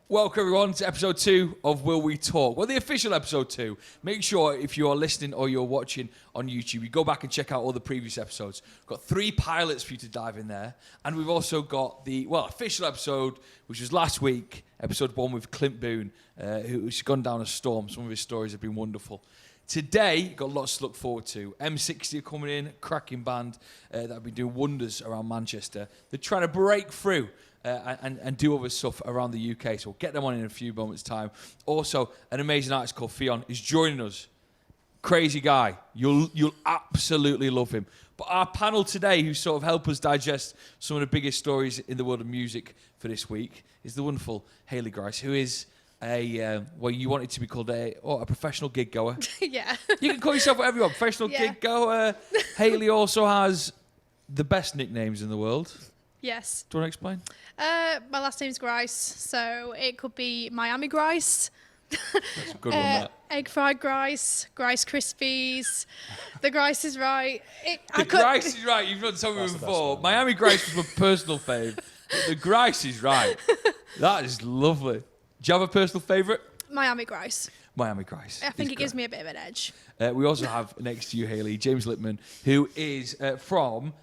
Welcome everyone to episode 2 of Will We Talk? Well, the official episode 2. Make sure if you are listening or you're watching on YouTube, you go back and check out all the previous episodes. We've got 3 pilots for you to dive in there. And we've also got the, official episode, which was last week, episode 1 with Clint Boone, who's gone down a storm. Some of his stories have been wonderful. Today, got lots to look forward to. M60 are coming in, cracking band that have been doing wonders around Manchester. They're trying to break through and do other stuff around the UK. So we'll get them on in a few moments' time. Also, an amazing artist called Fionn is joining us. Crazy guy. You'll absolutely love him. But our panel today, who sort of help us digest some of the biggest stories in the world of music for this week, is the wonderful Hayley Grice, who is you wanted to be called a professional gig goer. Yeah. You can call yourself whatever you want, professional gig goer. Hayley also has the best nicknames in the world. Yes. Do you want to explain? My last name's Grice, so it could be Miami Grice. That's a good one, that. Egg fried Grice, Grice Krispies. The Grice is right. Grice is right. You've not told me before. Miami Grice was my personal fave. But the Grice is right. That is lovely. Do you have a personal favourite? Miami Grice. Miami Grice. I think it gives me a bit of an edge. We also have next to you, Hayley, James Lippmann, who is from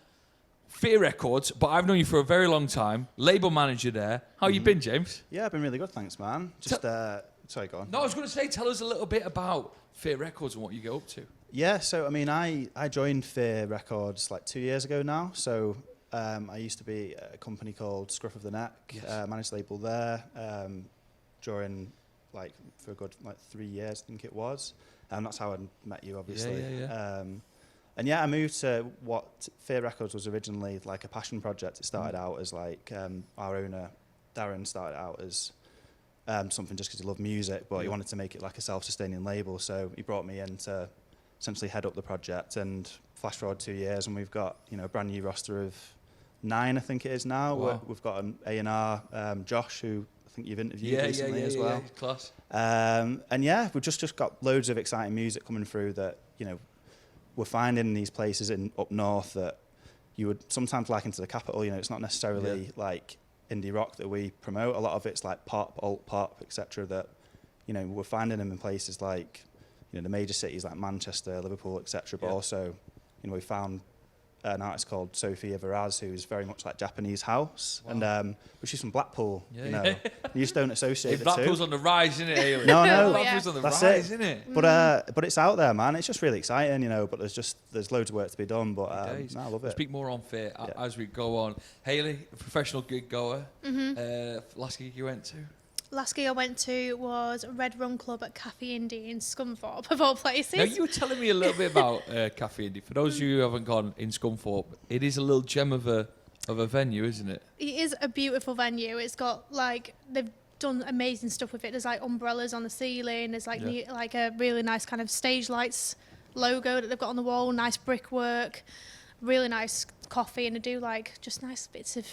Fear Records, but I've known you for a very long time. Label manager there. How you been, James? Yeah, I've been really good, thanks, man. Sorry, go on. No, I was going to say, tell us a little bit about Fear Records and what you get up to. Yeah, so, I mean, I joined Fear Records like 2 years ago now. So I used to be at a company called Scruff of the Neck, managed label there during, for a good 3 years, I think it was. And that's how I met you, obviously. Yeah. I moved to what Fear Records was originally like a passion project. It started out as our owner, Darren, started out as something just because he loved music, but he wanted to make it like a self-sustaining label. So he brought me in to essentially head up the project, and flash forward 2 years and we've got, a brand new roster of 9, I think it is now. Wow. We've got an A&R, Josh, who I think you've interviewed recently as well. Yeah, class. We've just got loads of exciting music coming through that, we're finding in these places up north that you would sometimes like into the capital. It's not necessarily like indie rock that we promote. A lot of it's like pop, alt pop, etc. That we're finding them in places like the major cities like Manchester, Liverpool, etc. But also we found an artist called Sophia Varaz, who's very much like Japanese house, and but she's from Blackpool. You just don't associate the Blackpool's two. on the rise, isn't it, Hayley? No, Blackpool's on the that's rise, it. isn't it? But it's out there, man. It's just really exciting, But there's loads of work to be done. But I love it. We'll speak more on Fear as we go on. Hayley, a professional gig goer. Last gig you went to? Last gig I went to was Red Rum Club at Cafe Indie in Scunthorpe, of all places. Now, you were telling me a little bit about Cafe Indie. For those of you who haven't gone in Scunthorpe, it is a little gem of a venue, isn't it? It is a beautiful venue. It's got they've done amazing stuff with it. There's umbrellas on the ceiling. There's a really nice kind of stage lights logo that they've got on the wall. Nice brickwork, really nice coffee, and they do just nice bits of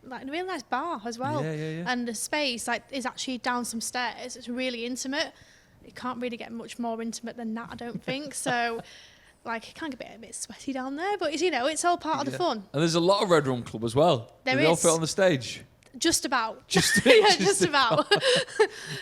a really nice bar as well. Yeah. And the space is actually down some stairs. It's really intimate. It can't really get much more intimate than that, I don't think. So it can get a bit sweaty down there, but it's all part of the fun. And there's a lot of Red Rum Club as well. There they is. all fit on the stage. Just about. Just about.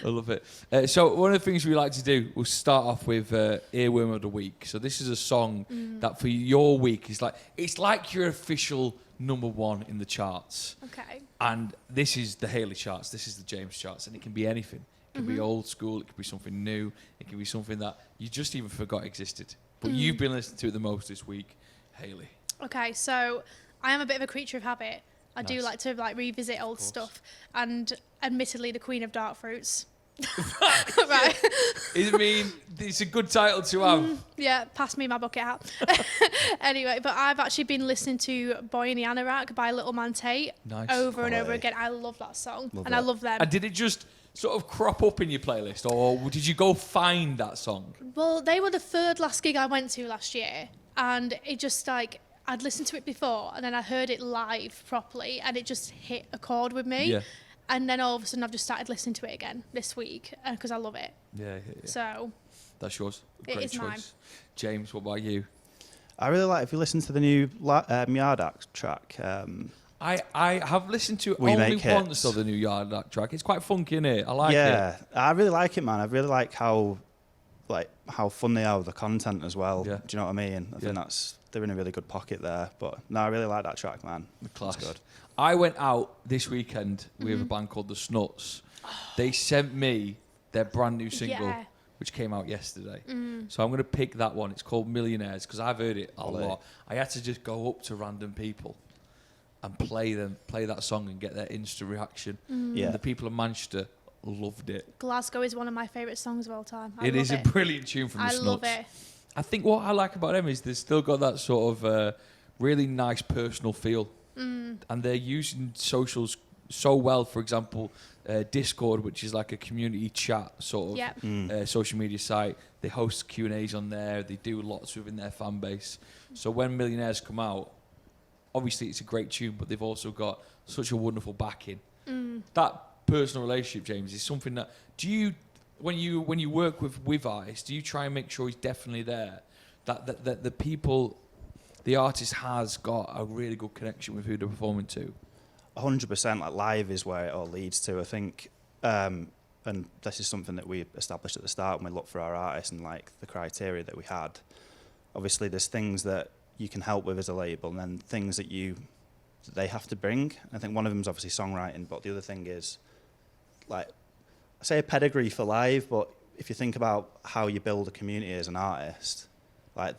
I love it. So one of the things we like to do, we'll start off with Earworm of the Week. So this is a song that for your week is it's like your official #1 in the charts. Okay. And this is the Hayley charts. This is the James charts, and it can be anything. It can be old school. It can be something new. It can be something that you just even forgot existed. But you've been listening to it the most this week, Hayley. Okay, so I am a bit of a creature of habit. I do like to revisit old stuff, and admittedly, the Queen of Dark Fruits. Right. It's a good title to have. Yeah, pass me my bucket hat. Anyway, but I've actually been listening to Boy in the Anorak by Little Man Tate over and over again. I love that song, I love them. And did it just sort of crop up in your playlist, or did you go find that song? Well, they were the third last gig I went to last year, and it just I'd listened to it before, and then I heard it live properly, and it just hit a chord with me. Yeah. And then all of a sudden, I've just started listening to it again this week because I love it. Yeah. So that's yours. It Great is choice. mine. James, what about you? I really like, if you listen to the new Miardak track, I have listened to We only Make once Hits. of the new Yard Act track. It's quite funky, isn't it? I like it. Yeah, I really like it, man. I really like how fun they are with the content as well. Yeah. Do you know what I mean? I think they're in a really good pocket there. But no, I really like that track, man. Class. It's good. I went out this weekend with a band called The Snuts. They sent me their brand new single, Yeah. which came out yesterday. So I'm going to pick that one. It's called Millionaires because I've heard it a lot. I had to just go up to random people and play that song and get their instant reaction. Yeah. And the people of Manchester loved it. Glasgow is one of my favourite songs of all time. I It love is a brilliant tune from The I Snuts. love it. I think what I like about them is they've still got that sort of really nice personal feel. And they're using socials so well. For example, Discord, which is like a community chat sort of social media site. They host Q&As on there. They do lots within their fan base. So when Millionaires come out, obviously it's a great tune, but they've also got such a wonderful backing. That personal relationship, James, is something that when you work with artists, do you try and make sure he's definitely there? That the people, the artist has got a really good connection with who they're performing to. 100%. Like live is where it all leads to. I think, and this is something that we established at the start when we looked for our artists and like the criteria that we had. Obviously, there's things that you can help with as a label, and then things that they have to bring. I think one of them is obviously songwriting, but the other thing is, like, I say a pedigree for live, but if you think about how you build a community as an artist, like,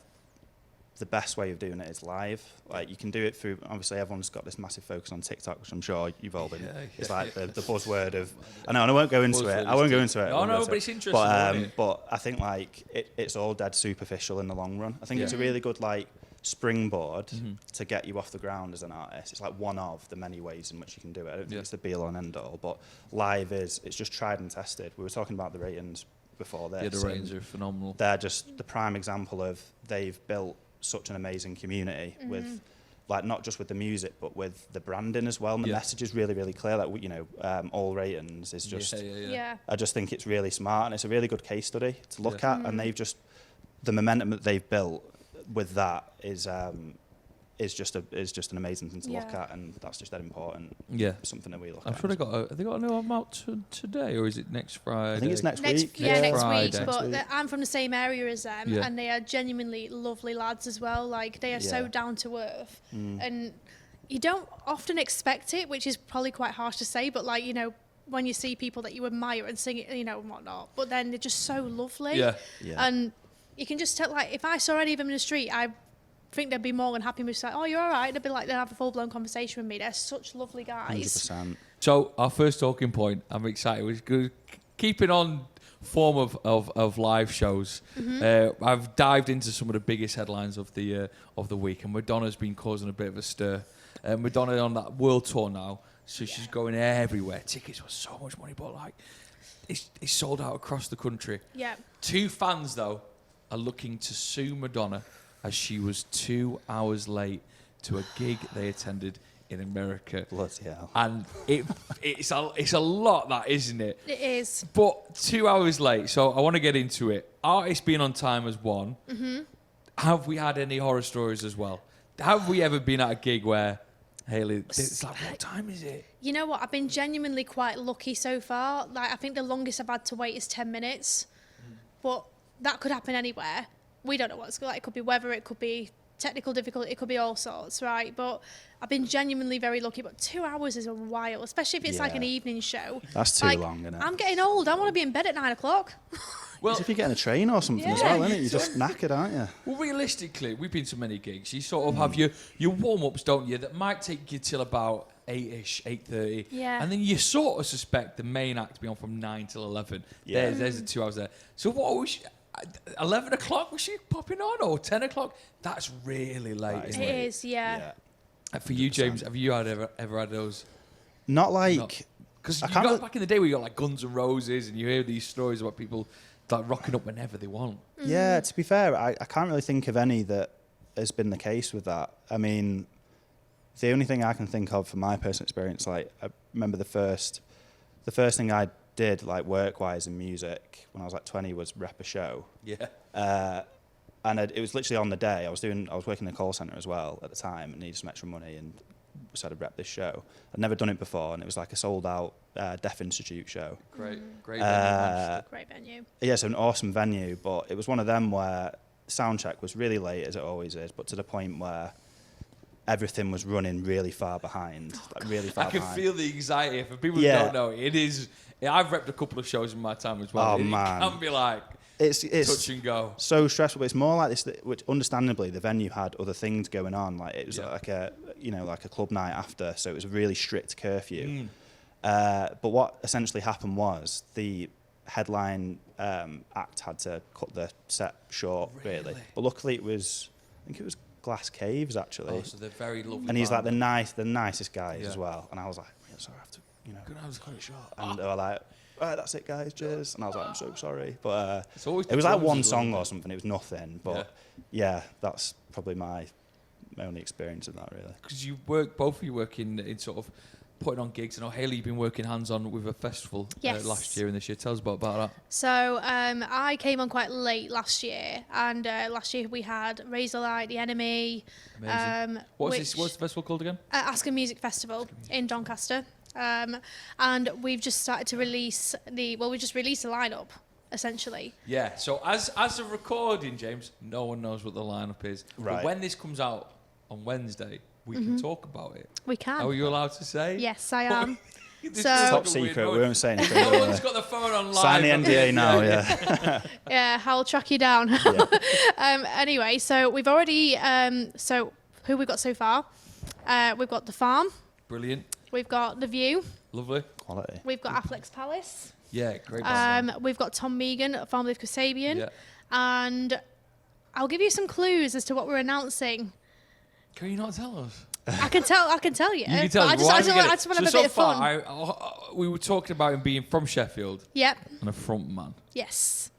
the best way of doing it is live. Like, you can do it through, obviously everyone's got this massive focus on TikTok, which I'm sure you've all been, it's like the buzzword of, I know, and I won't go into it. No, but it's interesting. But I think like it's all dead superficial in the long run. I think it's a really good like springboard to get you off the ground as an artist. It's like one of the many ways in which you can do it. I don't think it's the be all and end all, but live it's just tried and tested. We were talking about the ratings before this. Yeah, the ratings are phenomenal. They're just the prime example of they've built such an amazing community with, like, not just with the music but with the branding as well. And the message is really, really clear. Like, you know, all ratings is just. I just think it's really smart and it's a really good case study to look at. And they've just the momentum that they've built with that is just an amazing thing to look at, and that's just that important. Yeah, something that we look at. I'm sure they got a new album out today, or is it next Friday? I think it's next week. Yeah, next Friday. week. But I'm from the same area as them, and they are genuinely lovely lads as well. Like, they are so down to earth, and you don't often expect it, which is probably quite harsh to say. But like, you know, when you see people that you admire and sing it, you know, and whatnot, but then they're just so lovely. And you can just tell. Like, if I saw any of them in the street, I think they'd be more than happy with like, oh, you're all right. They'd be like, they'd have a full-blown conversation with me. They're such lovely guys. 100%. So our first talking point, I'm excited. We're good. Keeping on form of live shows. I've dived into some of the biggest headlines of the week, and Madonna's been causing a bit of a stir. Madonna on that world tour now, so she's going everywhere. Tickets were so much money, but like it's sold out across the country. Yeah. Two fans though are looking to sue Madonna as she was 2 hours late to a gig they attended in America. Bloody hell. And it's a lot, that, isn't it? It is. But 2 hours late, so I want to get into it. Artists being on time as one. Have we had any horror stories as well? Have we ever been at a gig where, Hayley, it's like, what time is it? You know what? I've been genuinely quite lucky so far. Like, I think the longest I've had to wait is 10 minutes. But that could happen anywhere. We don't know what it's like. It could be weather, it could be technical difficulty, it could be all sorts, right? But I've been genuinely very lucky. But 2 hours is a while, especially if it's like an evening show. That's too long, isn't it? I'm getting old. I want to be in bed at 9 o'clock. Well, if you're getting a train or something as well, isn't it? You're just knackered, aren't you? Well, realistically, we've been to many gigs. You sort of have your warm-ups, don't you, that might take you till about 8-ish, 8:30. Yeah. And then you sort of suspect the main act to be on from 9 till 11. Yeah. There's the 2 hours there. So what was 11 o'clock was she popping on, or 10 o'clock? That's really late, isn't it? It is, yeah. For you, James, have you ever had those? Not like... Because you got back in the day where you got like Guns N' Roses and you hear these stories about people like rocking up whenever they want. Yeah, to be fair, I can't really think of any that has been the case with that. I mean, the only thing I can think of from my personal experience, like, I remember the first thing I did, like, work-wise in music when I was like 20 was rep a show. Yeah. And it was literally on the day. I was working in a call centre as well at the time and needed some extra money, and said I'd rep this show. I'd never done it before, and it was like a sold out Deaf Institute show. Great venue, Manchester. Great venue. Yeah, so an awesome venue, but it was one of them where sound check was really late, as it always is, but to the point where everything was running really far behind. Like really far I can behind. feel the anxiety. For people who don't know, it is. I've repped a couple of shows in my time as well. Oh, man. It can be like It's touch and go. so stressful, but it's more like this, which understandably the venue had other things going on. Like it was like a club night after, so it was a really strict curfew. But what essentially happened was the headline act had to cut the set short, really. But luckily I think it was Glass Caves actually. Oh, so they're very lovely. And he's band. like the nicest guys as well. And I was like, yeah, sorry, I have to, Good, I was cut it short. And they were like, all right, that's it, guys, cheers. And I was like, I'm so sorry. But It's always it was like drums one as well, song isn't or it? something. It was nothing. But yeah, that's probably my only experience of that, really. Because both of you work in sort of putting on gigs. I know Hayley, you've been working hands-on with a festival last year and this year. Tell us about that. So I came on quite late last year, and last year we had Razorlight, The Enemy. Amazing. What's the festival called again? Asken Music Festival in Doncaster. And we've just started to release we just released a lineup, essentially. Yeah, so as of recording, James, no one knows what the lineup is. Right. But when this comes out on Wednesday, we can talk about it. We can. Are you allowed to say? Yes, I am. This So- is Top like a secret, weird- we won't say anything. No one's got the phone on live. Sign the NDA now, yeah. Yeah, I'll track you down. Anyway, so we've already, so who we've got so far? We've got The Farm. Brilliant. We've got The View. Lovely. Quality. We've got Affleck's Palace. Yeah, great band. We've got Tom Megan at Farm Live Kasabian. Yeah. And I'll give you some clues as to what we're announcing. Can you not tell us? I can tell you. You can tell but us. I just want to have a bit of fun. We were talking about him being from Sheffield Yep. and a front man. Yes.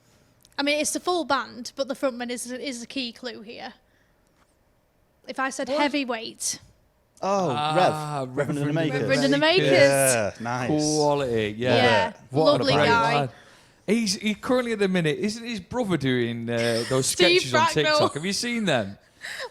I mean, it's the full band, but the frontman is a key clue here. If I said heavyweight, Oh, Reverend and the Makers. Reverend and the Makers. Yeah, nice. Quality, Yeah. What Lovely a great guy. lad. He's currently at the minute, isn't his brother doing those Steve sketches on Bracknell. TikTok? Have you seen them?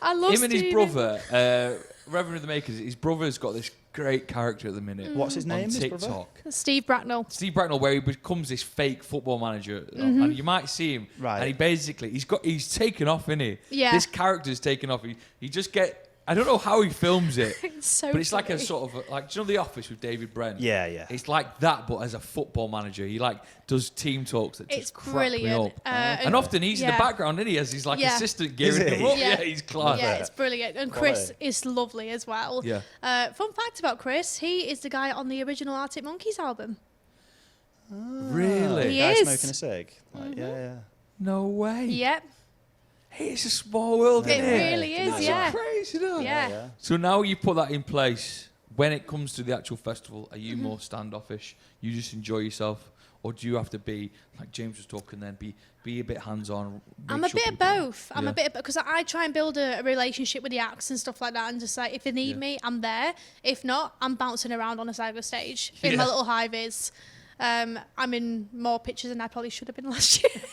I love Him and his Stephen. brother, Reverend of the Makers, his brother's got this great character at the minute. What's his name, On his TikTok. brother? Steve Bracknell. Steve Bracknell, where he becomes this fake football manager, and you might see him, Right. and he basically he's taken off, isn't he? Yeah. This character's taken off. He just I don't know how he films it, It's so but it's like a funny. sort of like, do you know The Office with David Brent? Yeah, yeah. It's like that, but as a football manager, he like does team talks that It's just crack brilliant. me up. And And often he's in the yeah. background, isn't he? As he's like Yeah. assistant Is gearing he? him up. Yeah. Yeah, he's class. Yeah, it. it's brilliant. And Chris Quality. is lovely as well. Yeah. Fun fact about Chris, he is the guy on the original Arctic Monkeys album. Really? He Guy is. smoking a cig. Like, yeah. No way. Yep. Hey, it's a small world, It isn't it? really is, That's yeah. crazy, isn't it? Yeah. So now you put that in place, when it comes to the actual festival, are you more standoffish? You just enjoy yourself? Or do you have to be, like James was talking then, be a bit hands-on? I'm a bit of both. I'm a bit of because I try and build a relationship with the acts and stuff like that, and just like if they need me, I'm there. If not, I'm bouncing around on the side of the stage in my little high vis. I'm in more pictures than I probably should have been last year,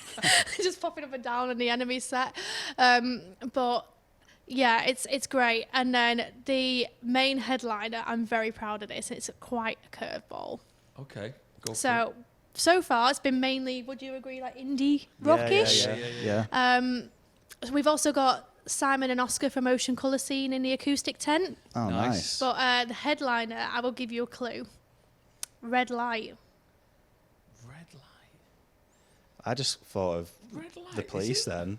just popping up and down on the Enemy set. But yeah, it's great. And then the main headliner, I'm very proud of this. It's quite a curveball. Okay, go for it. So far, it's been mainly, would you agree, like indie rockish? Yeah. So we've also got Simon and Oscar from Ocean Colour Scene in the acoustic tent. Oh, Nice. nice. But the headliner, I will give you a clue. Red Light. Red light. I just thought of Red light. the police then.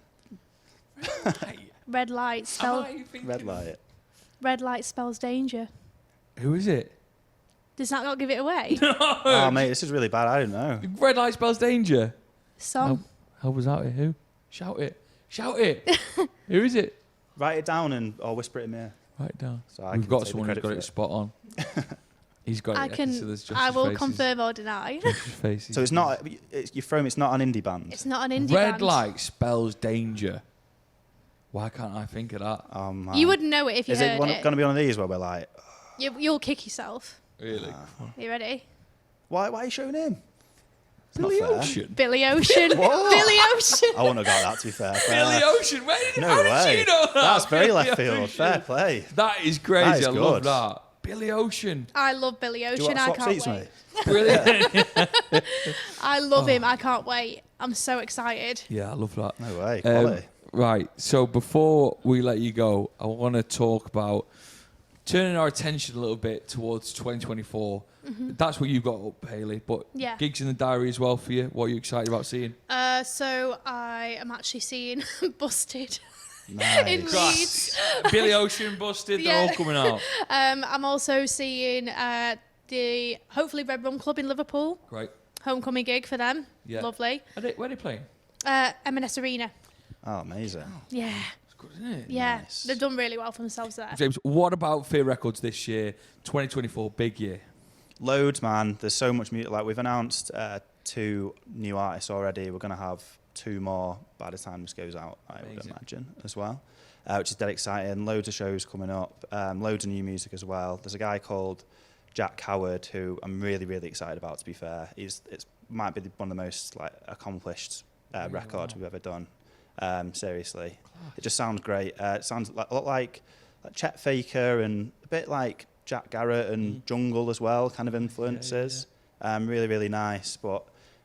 Red light. Red Light spell. Red light. Red Light spells danger. Who is it? Does that not give it away? Oh, mate, this is really bad. I didn't know. Red light spells danger. Song. Help us out here. Who? Shout it. Shout it. Who is it? Write it down or whisper it in my ear. Write it down. So I We've can got take the someone who's credit got for it it. spot on. He's got it. I will confirm or deny. Faces. So it's not, you're from, it's not an indie band. It's not an indie Red band. light spells danger. Why can't I think of that? Oh, man. You wouldn't know it if you Is heard it it. going to be one of these where we're like, You'll kick yourself. Really? You ready? why are you showing him? It's not Billy fair. Ocean. Billy Ocean. What? Billy Ocean. I wouldn't have got that, to be fair. Billy Ocean. How No did way. you know that? That's very left Billy field. Ocean. Fair play. That is crazy. That is I love good. that. Billy Ocean. I love Billy Do you Ocean. want to I swap can't seats, wait. mate? Brilliant. I love him. I can't wait. I'm so excited. Yeah, I love that. No way. Quality. Right. So before we let you go, I want to talk about turning our attention a little bit towards 2024. That's what you've got up, Hayley. But Yeah. gigs in the diary as well for you. What are you excited about seeing? So I am actually seeing Busted in Nice. Leeds. Billy Ocean, Busted, they're all Yeah. coming out. I'm also seeing the hopefully Red Rum Club in Liverpool. Great. Homecoming gig for them. Yeah. Lovely. Where are they playing? M&S Arena. Oh, amazing. Yeah. It's good, isn't it? Yeah. Nice. They've done really well for themselves there. James, what about Fear Records this year? 2024, big year. Loads, man. There's so much music. Like, we've announced 2 new artists already. We're going to have 2 more by the time this goes out, I would Amazing. imagine, as well, which is dead exciting. Loads of shows coming up. Loads of new music as well. There's a guy called Jack Howard who I'm really, really excited about, to be fair. It might be one of the most accomplished records we've ever done. Seriously. It just sounds great. It sounds a lot like Chet Faker and a bit like Jack Garrett and Jungle as well, kind of influences. Really, really nice.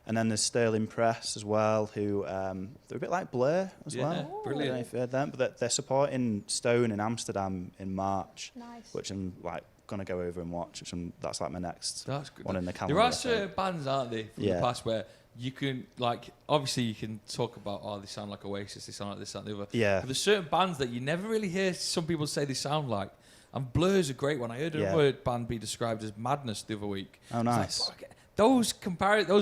And then there's Sterling Press as well, who they're a bit like Blur as well. Yeah, brilliant. I don't know if you heard them, but they're supporting Stone in Amsterdam in March, Nice. which I'm gonna go over and watch. That's like my next That's good. one in the calendar. There are I think. certain bands, aren't they, from the Yeah. past where you can, obviously you can talk about, they sound like Oasis, they sound like this, that, and the other. Yeah. But there's certain bands that you never really hear some people say they sound like. And Blur's a great one. I heard Yeah. another band be described as Madness the other week. Oh, It's like, nice. fuck it. Those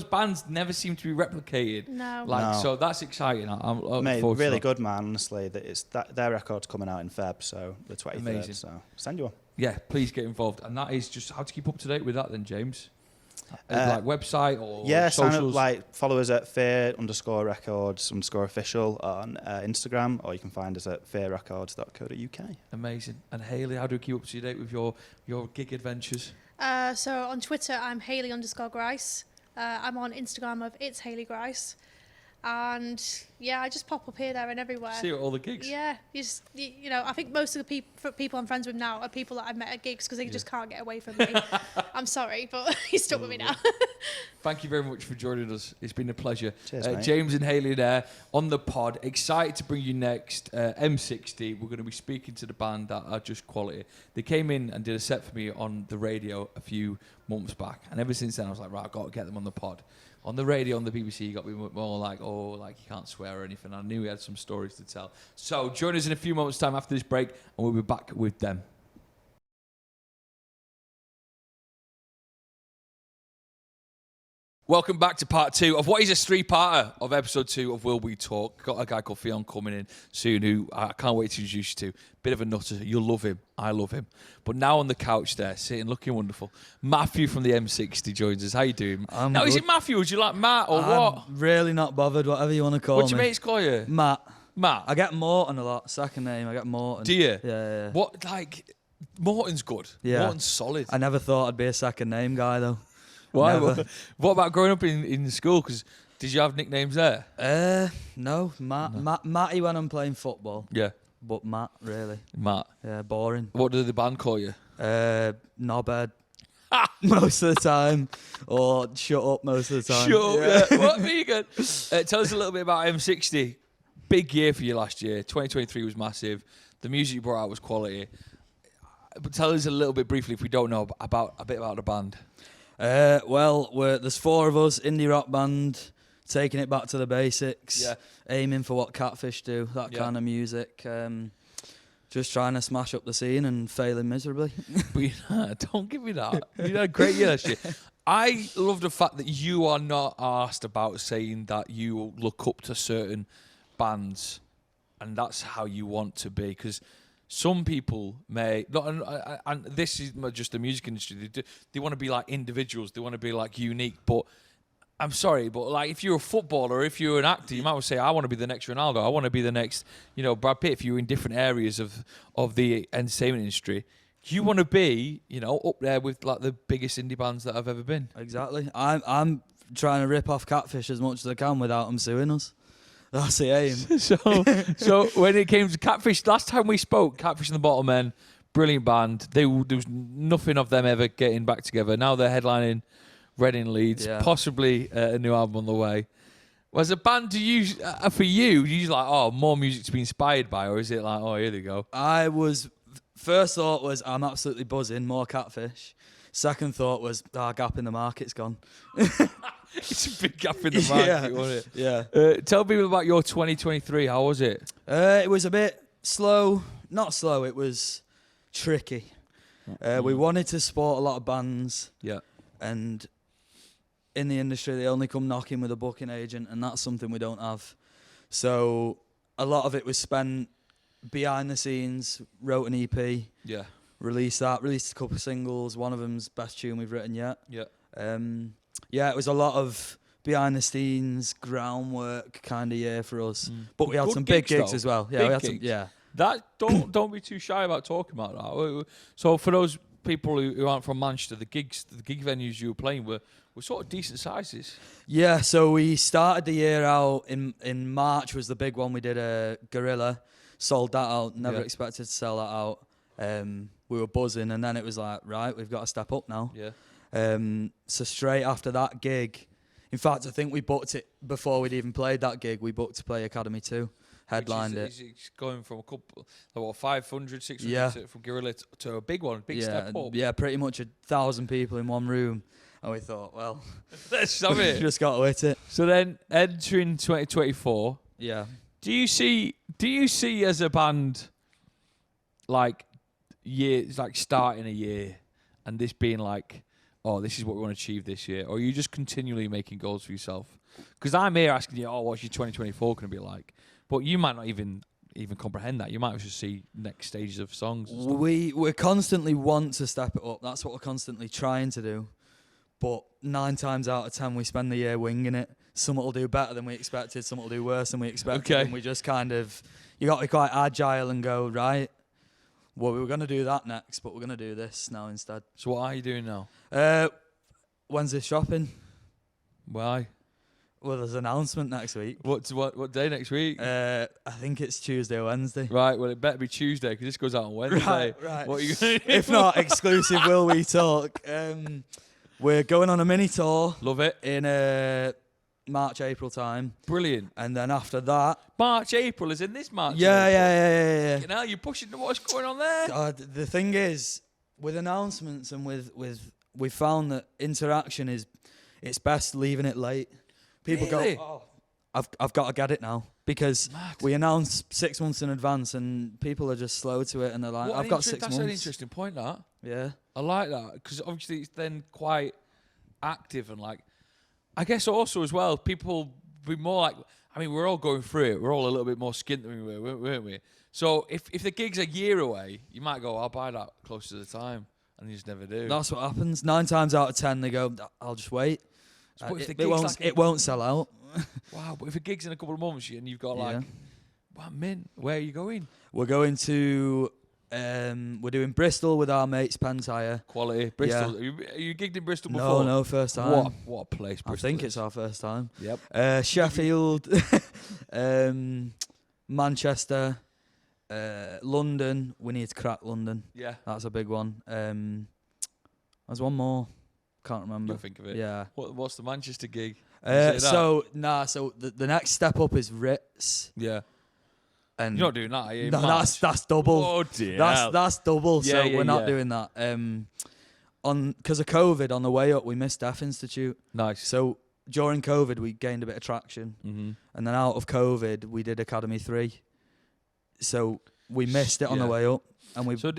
bands never seem to be replicated. No. No. So that's exciting. I'm looking Mate, forward to really that. good, man. Honestly, their record's coming out in Feb, so the 23rd. Amazing. So send you one. Yeah, please get involved. And that is just how to keep up to date with that then, James. Website or Yeah, sign socials. up, follow us at fear_records_official on Instagram, or you can find us at fearrecords.co.uk. Amazing. And Hayley, how do we keep up to date with your gig adventures? So on Twitter, I'm Hayley_Grice. I'm on Instagram of It's Hayley Grice. And yeah, I just pop up here, there, and everywhere. See you at all the gigs. Yeah, you know, I think most of the people I'm friends with now are people that I've met at gigs because they just can't get away from me. I'm sorry, but he's stuck with me now. Thank you very much for joining us. It's been a pleasure. Cheers, mate. James and Hayley there on the pod. Excited to bring you next M60. We're going to be speaking to the band that are just quality. They came in and did a set for me on the radio a few months back. And ever since then, I was like, right, I've got to get them on the pod. On the radio, on the BBC, you got me more like, you can't swear or anything. I knew he had some stories to tell. So join us in a few moments' time after this break, and we'll be back with them. Welcome back to part 2 of what is a 3-parter of episode 2 of Will We Talk. Got a guy called Fionn coming in soon who I can't wait to introduce you to. Bit of a nutter. You'll love him. I love him. But now on the couch there, sitting, looking wonderful. Matthew from the M60 joins us. How you doing? I'm Now, is good. it Matthew? Would you like Matt or what? I'm really not bothered, whatever you want to call What do me. your mates call you? Matt. Matt. I get Morton a lot. Second name, I get Morton. Do you? Yeah. What, Morton's good. Yeah. Morton's solid. I never thought I'd be a second name guy, though. Why? Never. What about growing up in school? Because did you have nicknames there? No. Matty when I'm playing football. Yeah. But Matt, really. Matt. Yeah, boring. What did the band call you? Knobhead. Most of the time. Or shut up most of the time. Shut up, yeah. What? Very good. Tell us a little bit about M60. Big year for you last year. 2023 was massive. The music you brought out was quality. But tell us a little bit briefly, if we don't know, about the band. There's 4 of us, indie rock band, taking it back to the basics, Yeah. aiming for what Catfish do, that Yeah. kind of music. Just trying to smash up the scene and failing miserably. But don't give me that. You had a great year last year. I love the fact that you are not asked about saying that you look up to certain bands and that's how you want to be, because some people may not, and this is not just the music industry. They want to be like individuals. They want to be like unique. But I'm sorry, but like if you're a footballer, if you're an actor, you might well say, "I want to be the next Ronaldo. I want to be the next, Brad Pitt." If you're in different areas of the entertainment industry, you want to be, up there with like the biggest indie bands that I've ever been. Exactly. I'm trying to rip off Catfish as much as I can without them suing us. That's the aim. So when it came to Catfish, last time we spoke, Catfish and the Bottlemen, brilliant band. There was nothing of them ever getting back together. Now they're headlining Reading, Leeds, possibly a new album on the way. Was a band for you like, oh, more music to be inspired by, or is it like, oh, here they go? First thought was, I'm absolutely buzzing, more Catfish. Second thought was, our gap in the market's gone. It's a big gap in the market, wasn't it? Yeah. Tell people about your 2023. How was it? It was a bit slow. Not slow, it was tricky. We wanted to support a lot of bands. Yeah. And in the industry, they only come knocking with a booking agent, and that's something we don't have. So a lot of it was spent behind the scenes, wrote an EP. Yeah. Released a couple of singles. One of them's best tune we've written yet. Yeah. It was a lot of behind the scenes groundwork kind of year for us. But we had Good some big gigs though. as well. Yeah, Big we had gigs. some. Yeah. That don't be too shy about talking about that. So for those people who aren't from Manchester, the gig venues you were playing were sort of decent sizes. Yeah. So we started the year out in March was the big one. We did a Gorilla, sold that out. Never expected to sell that out. We were buzzing, and then it was like, right, we've got to step up now. Yeah. So straight after that gig, in fact, I think we booked it before we'd even played that gig. We booked to play Academy 2, headlined it. It's going from a couple, 500, 600 from Gorilla to a big one, step up. Yeah, pretty much 1,000 people in one room. And we thought, well, let's have it. Just got to hit it. So then, entering 2024, yeah. Do you see as a band like starting a year and this being like, oh, this is what we want to achieve this year, or are you just continually making goals for yourself? Because I'm here asking you, oh, what's your 2024 going to be like? But you might not even comprehend that. You might just see next stages of songs. We constantly want to step it up. That's what we're constantly trying to do. But 9 times out of 10, we spend the year winging it. Some will do better than we expected. Some will do worse than we expected. And we just kind of, you got to be quite agile and go, right, well, we were going to do that next, but we're going to do this now instead. So what are you doing now? Wednesday shopping. Why? Well, there's an announcement next week. What day next week? I think it's Tuesday or Wednesday. Right, well, it better be Tuesday because this goes out on Wednesday. Right. What are you going to do? If not, exclusive Will We Talk. We're going on a mini tour. Love it. In March, April time. Brilliant. And then after that... March, April is in this March. Yeah. You know, you're pushing what's going on there. The thing is, with announcements and with we found that interaction it's best leaving it late. People really? go, oh, I've got to get it now. Because we announce 6 months in advance and people are just slow to it and they're like, I've got 6 months. That's an interesting point, that. Yeah. I like that because obviously it's then quite active and like, I guess also as well, people be more like, I mean, we're all going through it. We're all a little bit more skint than we were, weren't we? So if the gig's a year away, you might go, I'll buy that close to the time. And you just never do. That's what happens. 9 times out of 10, they go, I'll just wait. So It won't sell out. Wow, but if a gig's in a couple of months and you've got like, wow, mint, where are you going? We're going to, we're doing Bristol with our mates Pentire. Quality, Bristol. Yeah. Are you gigged in Bristol before? No, first time. What a place Bristol I think it's our first time. Yep. Sheffield, Manchester, London. We need to crack London. Yeah. That's a big one. There's one more. Can't remember. You'll think of it. Yeah. What's the Manchester gig? So the next step up is Ritz. Yeah. And you're not doing that, are you? No, that's double. Oh dear. That's double. Yeah, so we're not doing that. Because of COVID, on the way up, we missed Deaf Institute. Nice. So during COVID, we gained a bit of traction, and then out of COVID, we did Academy 3. So we missed it on the way up, and we. So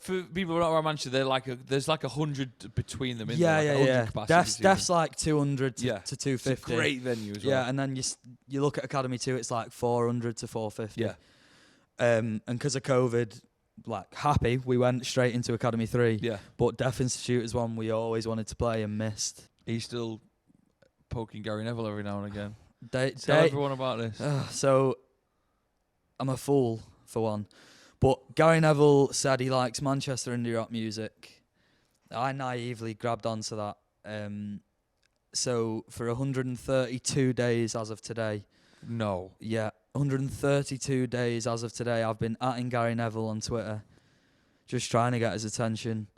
for people who are not around Manchester, there's like 100 between them. Yeah. Def's like 200 to 250. It's a great venue as well. Yeah, and then you look at Academy 2, it's like 400 to 450. Yeah. And because of COVID, like happy, we went straight into Academy 3. Yeah. But Deaf Institute is one we always wanted to play and missed. He's still poking Gary Neville every now and again. Tell everyone about this. So I'm a fool for one. But Gary Neville said he likes Manchester indie rock music. I naively grabbed onto that. So for 132 days as of today, No. yeah, 132 days as of today, I've been atting Gary Neville on Twitter, just trying to get his attention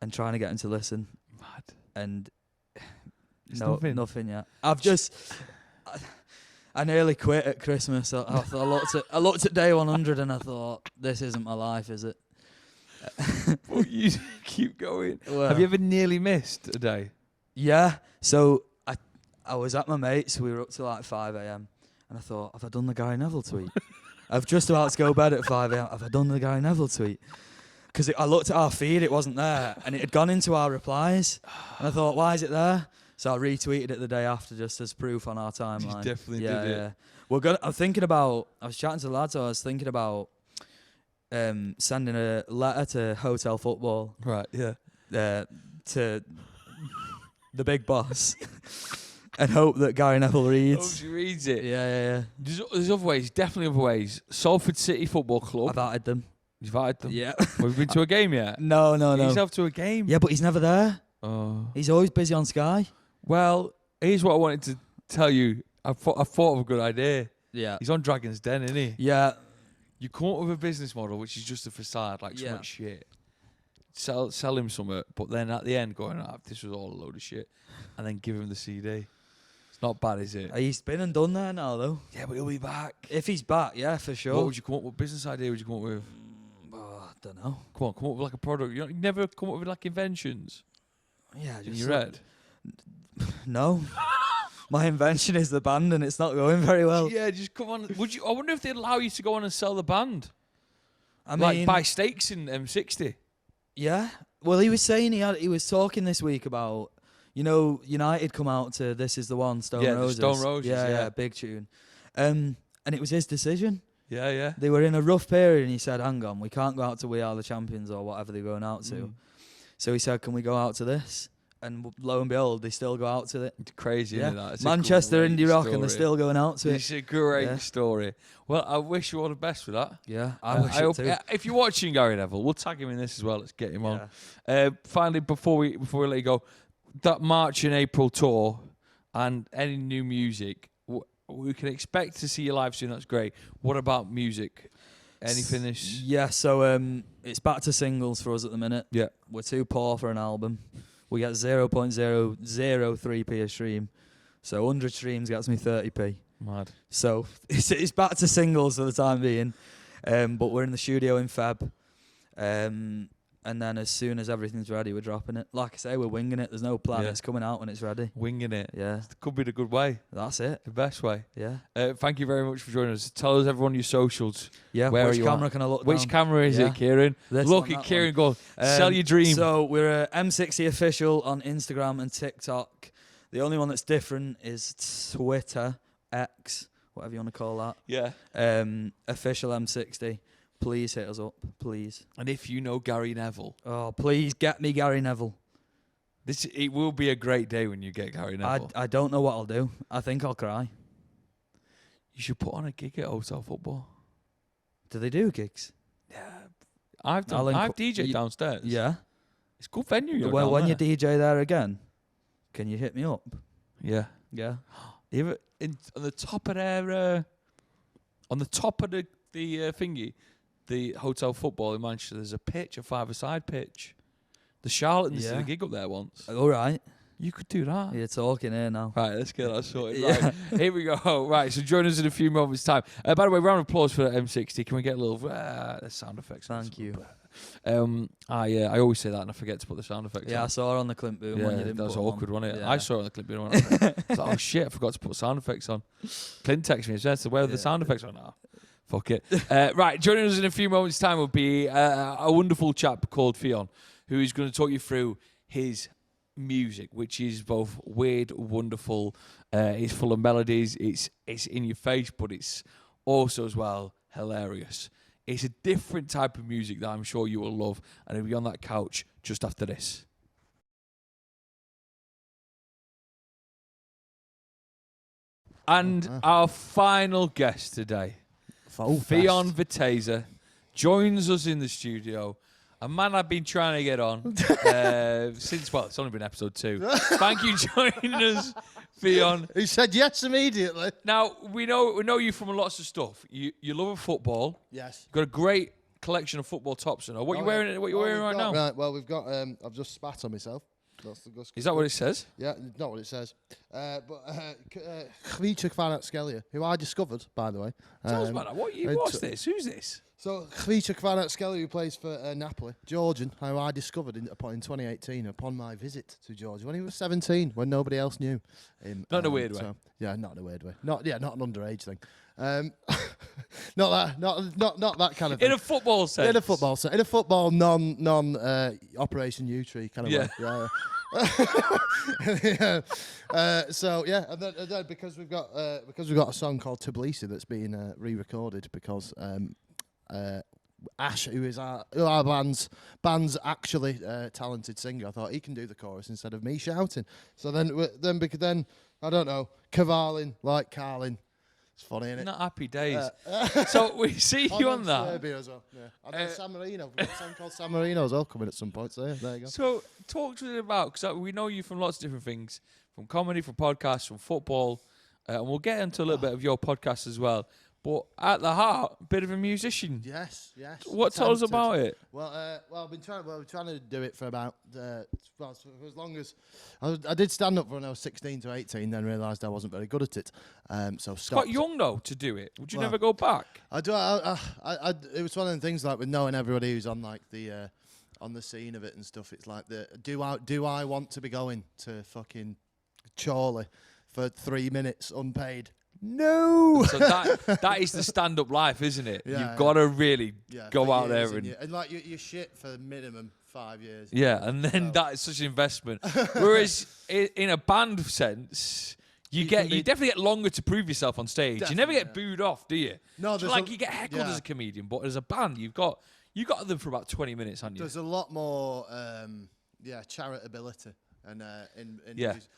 and trying to get him to listen. Mad. And It's nothing yet. I've just, I nearly quit at Christmas. I looked at day 100 and I thought, this isn't my life, is it? Well, you keep going. Well, Have you ever nearly missed a day? Yeah. So I was at my mate's. We were up till like 5 a.m. and I thought, have I done the Gary Neville tweet? I've just about to go bed at 5 a.m. Have I done the Gary Neville tweet? Because I looked at our feed, it wasn't there, and it had gone into our replies. And I thought, why is it there? So I retweeted it the day after, just as proof on our timeline. You definitely did it. Yeah. I'm thinking about. I was chatting to the lads. I was thinking about sending a letter to Hotel Football. Right. Yeah. To the big boss, and hope that Gary Neville reads. She reads it. Yeah. There's other ways. Definitely other ways. Salford City Football Club. I've added them. You've added them. Yeah. We've been to a game yet. No. Get yourself to a game. Yeah, but he's never there. Oh. He's always busy on Sky. Well, here's what I wanted to tell you. I thought of a good idea. Yeah. He's on Dragon's Den, isn't he? Yeah. You come up with a business model which is just a facade, like so much shit. Sell him something, but then at the end going, this was all a load of shit, and then give him the CD. It's not bad, is it? He's been and done there now, though. Yeah, but he'll be back. If he's back, yeah, for sure. What would you come up with? Business idea would you come up with? I don't know. Come up with like a product. You never come up with like inventions Yeah, in just your head. No. My invention is the band, and it's not going very well. Yeah, just come on. Would you? I wonder if they'd allow you to go on and sell the band. I mean, Like buy stakes in M60. yeah. Well, he was saying he was talking this week about, United come out to This Is the One, Stone Yeah, Roses. the Stone Roses, yeah. Big tune. And it was his decision. Yeah. They were in a rough period, and he said, hang on, we can't go out to We Are the Champions or whatever they're going out to. So he said, can we go out to this? And lo and behold, they still go out to it. It's crazy, isn't it? It's Manchester a great Indie Rock, story. and they're still going out to it. It's a great story. Well, I wish you all the best for that. Yeah, I wish it hope, too. if you're watching Gary Neville, we'll tag him in this as well. Let's get him Yeah. on. Finally, before we let you go, that March and April tour and any new music, we can expect to see you live soon. That's great. What about music? Anything this? Yeah, so it's back to singles for us at the minute. Yeah. We're too poor for an album. We get 0.003p a stream. So 100 streams gets me 30p. Mad. So it's back to singles for the time being. But we're in the studio in Feb. And then as soon as everything's ready, we're dropping it. Like I say, we're winging it. There's no plan. Yeah. It's coming out when it's ready. Winging it. Yeah. It could be the good way. That's it. The best way. Yeah. Thank you very much for joining us. Tell us everyone your socials. Yeah. Where Which are you camera at? can I look Which down? camera is it, Kieran? This Look one, at that Kieran one. go. Sell your dream. So we're M60 official on Instagram and TikTok. The only one that's different is Twitter, X, whatever you want to call that. Yeah. Official M60. Please hit us up, please. And if you know Gary Neville, Oh, please get me Gary Neville. it will be a great day when you get Gary Neville. I don't know what I'll do. I think I'll cry. You should put on a gig at Hotel Football. Do they do gigs? Yeah. I've DJed downstairs. Yeah. It's a good venue. Well, when you there. DJ there again, can you hit me up? Yeah. Yeah. Even on the top of their, on the top of the thingy, the Hotel Football in Manchester, there's a pitch, a five-a-side pitch. The Charlatans did a gig up there once. All right. You could do that. You're talking here now. Right, let's get that sorted. Yeah. Right, here we go. Right, so join us in a few moments' time. By the way, round of applause for M60. Can we get a little sound effects? Thank you. I always say that and I forget to put the sound effects Yeah, on. I saw her on the Clint Boom when you didn't that was put 'em awkward, on. wasn't it? Yeah. I saw it on the clip. I was like, oh shit, I forgot to put sound effects on. Clint texted me and said, where are the sound effects on? Oh, fuck it. Right, joining us in a few moments' time will be a wonderful chap called Fionn, who is going to talk you through his music, which is both weird, wonderful, it's full of melodies, it's in your face, but it's also as well hilarious. It's a different type of music that I'm sure you will love, and it'll be on that couch just after this. And our final guest today, Fionn Viteža, joins us in the studio. A man I've been trying to get on since, well, it's only been episode 2. Thank you for joining us, Fionn. He said yes immediately. Now, we know you from lots of stuff. You love football. Yes. You've got a great collection of football tops. What you wearing? What you wearing right now? Right. Well, we've got. I've just spat on myself. Is that what it says? Yeah, not what it says. But Chvíček Kvaratskhelia, who I discovered, by the way. Tell us about that. What's this? Who's this? So Chvíček Kvaratskhelia, who plays for Napoli, Georgian, who I discovered in 2018 upon my visit to Georgia when he was 17, when nobody else knew him. Not in a weird way. Yeah, not in a weird way. Not an underage thing. Not that kind of thing. In a football sense. In a football sense. In a football non Operation U-Tree kind of way. Yeah. So yeah, and then because we've got a song called Tbilisi that's being re-recorded because Ash, who is our band's actually talented singer, I thought he can do the chorus instead of me shouting. So then I don't know, cavalling like Carlin. It's funny, isn't it? Not happy days. So we see you on that. Serbia as well. Yeah. And then San Marino. We've got a song called San Marino as well coming at some point. So yeah, there you go. So talk to us about, because we know you from lots of different things, from comedy, from podcasts, from football, and we'll get into a little bit of your podcast as well. But at the heart, a bit of a musician. Yes. What tell us about it? Well, I've been trying to do it for about for as long as I did stand up when I was 16 to 18. Then realised I wasn't very good at it. So It's stopped. quite young though to do it. Would you never go back? I do. It was one of the things like with knowing everybody who's on like the on the scene of it and stuff. It's like do I want to be going to fucking Chorley for 3 minutes unpaid? No. So that is the stand-up life, isn't it? Yeah, You've got to really go for out years there and like you shit for minimum 5 years. Yeah, and then that is such an investment. Whereas in a band sense, you definitely get longer to prove yourself on stage. You never get booed off, do you? No, so you get heckled as a comedian, but as a band, you've got them for about 20 minutes, haven't you? There's a lot more charitability. And in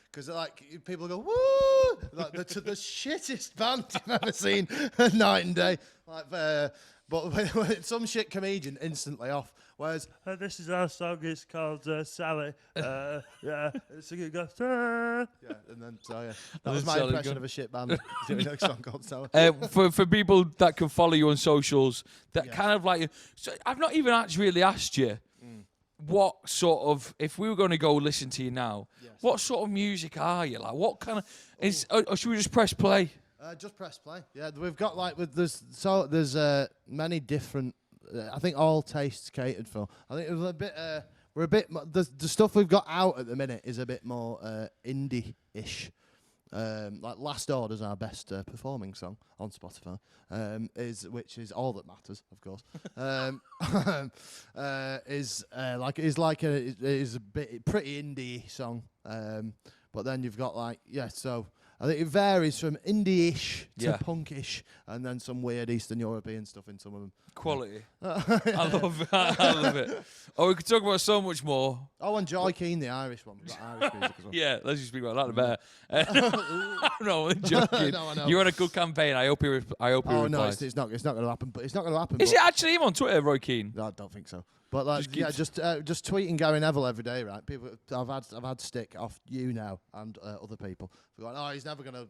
because like people go woo, like the shittest band you've ever seen night and day, like but when some shit comedian instantly off. Whereas this is our song, it's called Sally. So you go and then that was my impression of a shit band doing a song called Sally. For people that can follow you on socials, that kind of like, so I've not even actually really asked you. What sort of, if we were going to go listen to you now, what sort of music are you? Like, what kind of, or should we just press play? Just press play. Yeah, we've got like, there's many different, I think all tastes catered for. I think we're a bit, the stuff we've got out at the minute is a bit more indie-ish. Like Last Order's our best performing song on Spotify, which is all that matters, of course. Is a bit pretty indie song, but then you've got like so I think it varies from indie-ish to punkish, and then some weird Eastern European stuff in some of them. Quality. I love it. Oh, we could talk about so much more. Oh, and Joy Keane, the Irish one. We've got Irish music as well. Yeah, let's just speak about that a bit. No, I'm joking. No, I know. You had a good campaign. I hope he replies. No, it's not going to happen. But it's not going to happen. Is it actually him on Twitter, Roy Keane? No, I don't think so. But like, just tweeting Gary Neville every day, right? People, I've had stick off you now and other people for going, oh, he's never gonna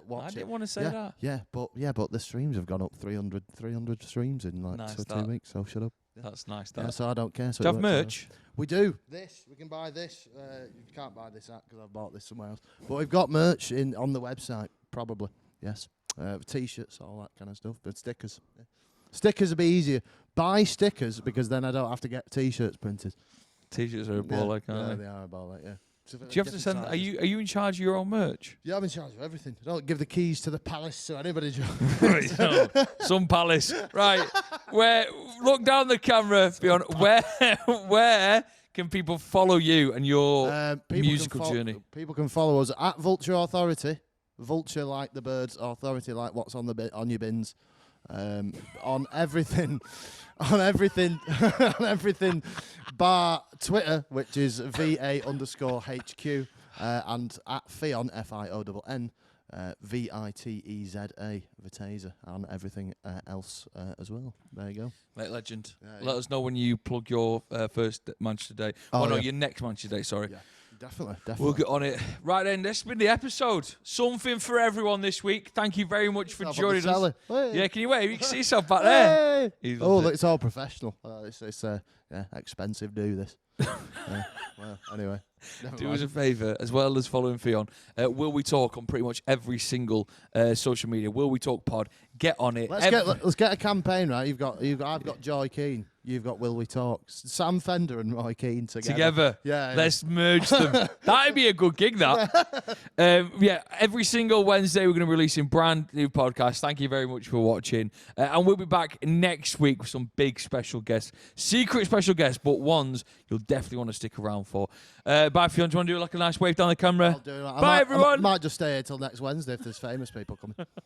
watch it. I didn't want to say that. Yeah, but the streams have gone up 300 streams in like 2 weeks. So shut up. Yeah. That's nice. Yeah, so I don't care. So do you have merch? We do. We can buy this. You can't buy this because I've bought this somewhere else. But we've got merch on the website, probably. Yes. T-shirts, all that kind of stuff. But stickers. Yeah. Stickers will be easier. Buy stickers because then I don't have to get T-shirts printed. T-shirts are a ball like, aren't they? They are a ball like, yeah. So do you have to send? Are you in charge of your own merch? Yeah, I'm in charge of everything. I don't give the keys to the palace to anybody. Right, no. Some palace, right? Where? Look down the camera, Fionn. Where can people follow you and your musical journey? People can follow us at Vulture Authority. Vulture like the birds, Authority like what's on your bins. On everything, on everything, bar Twitter, which is VA_HQ, and at Fionn, FIONN, Viteza, Viteža, and everything else as well. There you go. Mate, legend. Yeah, Let us know when you plug your first Manchester Day. Oh, no, yeah. your next Manchester Day, sorry. Yeah, definitely. We'll get on it. Right then, this has been the episode. Something for everyone this week. Thank you very much for joining us. Hey. Yeah, can you wait? You can see yourself back there. Hey. He Oh, loves it. it's all professional. It's expensive to do this. Well, anyway. never Do mind. us a favour, as well as following Fionn. Will We Talk on pretty much every single social media. Will We Talk Pod. Get on it. Let's get a campaign, right? I've got Joy Keane. You've got Will We Talk. Sam Fender and Roy Keane together. Yeah. Let's merge them. That'd be a good gig, that. Every single Wednesday we're going to be releasing brand new podcasts. Thank you very much for watching. And we'll be back next week with some big special guests. Secret special guests, but ones you'll definitely want to stick around for. Bye, Fionn. Do you want to do like a nice wave down the camera? I'll do it. Bye, everyone. I might just stay here till next Wednesday if there's famous people coming.